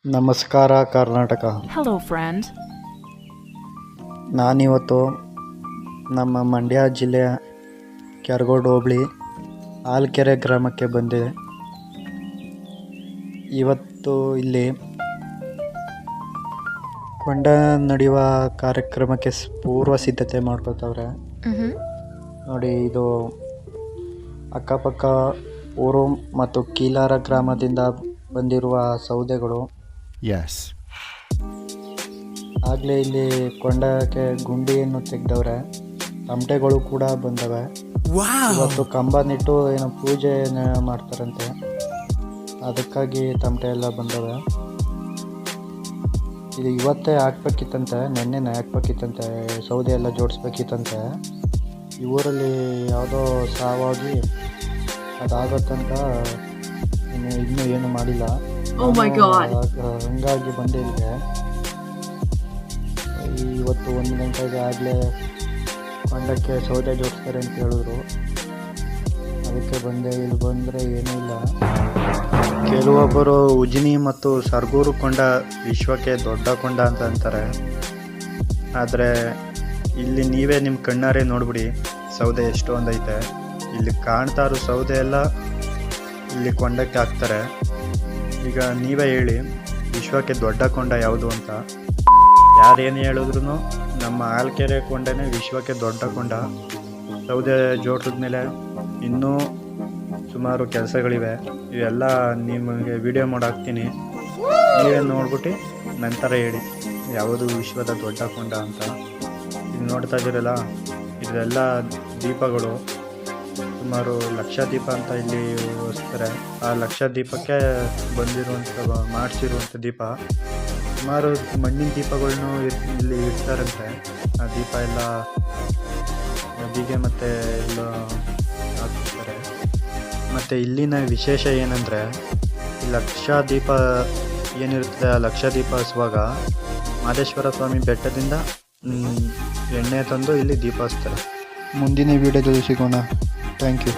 ನಮಸ್ಕಾರ Karnataka. Hello, friend. ನಾನಿವತ್ತು ನಮ್ಮ ಮಂಡ್ಯ ಜಿಲ್ಲೆಯ ಕೆರಗೋಡು ಹೋಬಳಿ ಆಲ್ಕೆರೆ ಗ್ರಾಮಕ್ಕೆ ಬಂದೆ. ಇವತ್ತು ಇಲ್ಲಿ ಕೊಂಡ ನಡೆಯುವ ಕಾರ್ಯಕ್ರಮಕ್ಕೆ ಪೂರ್ವ ಸಿದ್ಧತೆ ಮಾಡ್ಕೊತವ್ರೆ. ನೋಡಿ, ಇದು ಅಕ್ಕಪಕ್ಕ ಊರು ಮತ್ತು ಕೀಲಾರ ಗ್ರಾಮದಿಂದ ಬಂದಿರುವ ಸೌದೆಗಳು. ಆಗಲೇ ಇಲ್ಲಿ ಕೊಂಡಕ್ಕೆ ಗುಂಡಿಯನ್ನು ತೆಗೆದವ್ರೆ. ತಮಟೆಗಳು ಕೂಡ ಬಂದವೆ. ಇವತ್ತು ಕಂಬ ನೆಟ್ಟು ಏನೋ ಪೂಜೆ ಮಾಡ್ತಾರಂತೆ, ಅದಕ್ಕಾಗಿ ತಮಟೆ ಎಲ್ಲ ಬಂದವೆ. ಇದು ಇವತ್ತೇ ಹಾಕ್ಬೇಕಿತ್ತಂತೆ, ನೆನ್ನೆನೇ ಹಾಕ್ಬೇಕಿತ್ತಂತೆ, ಸೌದೆ ಎಲ್ಲ ಜೋಡಿಸ್ಬೇಕಿತ್ತಂತೆ. ಈ ಊರಲ್ಲಿ ಯಾವುದೋ ಸಾವಾಗಿ ಅದಾಗೋ ತನಕ ಇನ್ನೂ ಏನು ಮಾಡಿಲ್ಲ. ಹಂಗಾಗಿ ಬಂದೆ ಇಲ್ಲಿಗೆ. ಇವತ್ತು 1 ಗಂಟೆಗೆ ಆಗಲೇ ಕೊಂಡಕ್ಕೆ ಸೌದೆ ಜೋಡಿಸ್ತಾರೆ ಅಂತ ಹೇಳಿದ್ರು, ಅದಕ್ಕೆ ಬಂದೆ. ಇಲ್ಲಿ ಬಂದರೆ ಏನೂ ಇಲ್ಲ. ಕೆಲವೊಬ್ಬರು ಉಜಿನಿ ಮತ್ತು ಸರ್ಗೂರು ಕೊಂಡ ವಿಶ್ವಕ್ಕೆ ದೊಡ್ಡ ಕೊಂಡ ಅಂತ ಅಂತಾರೆ. ಆದರೆ ಇಲ್ಲಿ ನೀವೇ ನಿಮ್ಮ ಕಣ್ಣಾರೆ ನೋಡ್ಬಿಡಿ ಸೌದೆ ಎಷ್ಟೊಂದೈತೆ. ಇಲ್ಲಿ ಕಾಣ್ತಾ ಇರೋ ಸೌದೆ ಎಲ್ಲ ಇಲ್ಲಿ ಕೊಂಡಕ್ಕೆ ಹಾಕ್ತಾರೆ. ಈಗ ನೀವೇ ಹೇಳಿ, ವಿಶ್ವಕ್ಕೆ ದೊಡ್ಡ ಕೊಂಡ ಯಾವುದು ಅಂತ. ಯಾರೇನು ಹೇಳಿದ್ರು ನಮ್ಮ ಆಲ್ಕೆರೆ ಕೊಂಡನೇ ವಿಶ್ವಕ್ಕೆ ದೊಡ್ಡ ಕೊಂಡ. ಸೌದೆ ಜೋಡಿಸಿದ ಮೇಲೆ ಇನ್ನೂ ಸುಮಾರು ಕೆಲಸಗಳಿವೆ. ಇವೆಲ್ಲ ನಿಮಗೆ ವಿಡಿಯೋ ಮಾಡಾಕ್ತೀನಿ, ನೀವೇ ನೋಡ್ಬಿಟ್ಟು ನಂತರ ಹೇಳಿ ಯಾವುದು ವಿಶ್ವದ ದೊಡ್ಡ ಕೊಂಡ ಅಂತ. ಇದು ನೋಡ್ತಾ ಇದ್ದೀರಲ್ಲ, ಇದೆಲ್ಲ ದೀಪಗಳು. ಸುಮಾರು 1,00,000 ದೀಪ ಅಂತ ಇಲ್ಲಿ ಹೊಸ್ತಾರೆ. ಆ 1,00,000 ದೀಪಕ್ಕೆ ಮಾಡಿಸಿರುವಂಥ ದೀಪ. ಸುಮಾರು ಮಣ್ಣಿನ ದೀಪಗಳನ್ನೂ ಇಲ್ಲಿ ಇಡ್ತಾರಂತೆ. ಆ ದೀಪ ಎಲ್ಲ ನದಿಗೆ ಮತ್ತು ಎಲ್ಲ ಹಾಕ್ತಾರೆ. ಮತ್ತು ಇಲ್ಲಿನ ವಿಶೇಷ ಏನಂದರೆ, 1,00,000 ದೀಪ ಏನಿರ್ತದೆ, ಆ 1,00,000 ದೀಪ ಹಚ್ಚುವಾಗ ಮಾದೇಶ್ವರ ಸ್ವಾಮಿ ಬೆಟ್ಟದಿಂದ ಎಣ್ಣೆ ತಂದು ಇಲ್ಲಿ ದೀಪ ಹಚ್ತಾರೆ. ಮುಂದಿನ ವಿಡಿಯೋದಲ್ಲಿ ಸಿಗೋಣ. Thank you.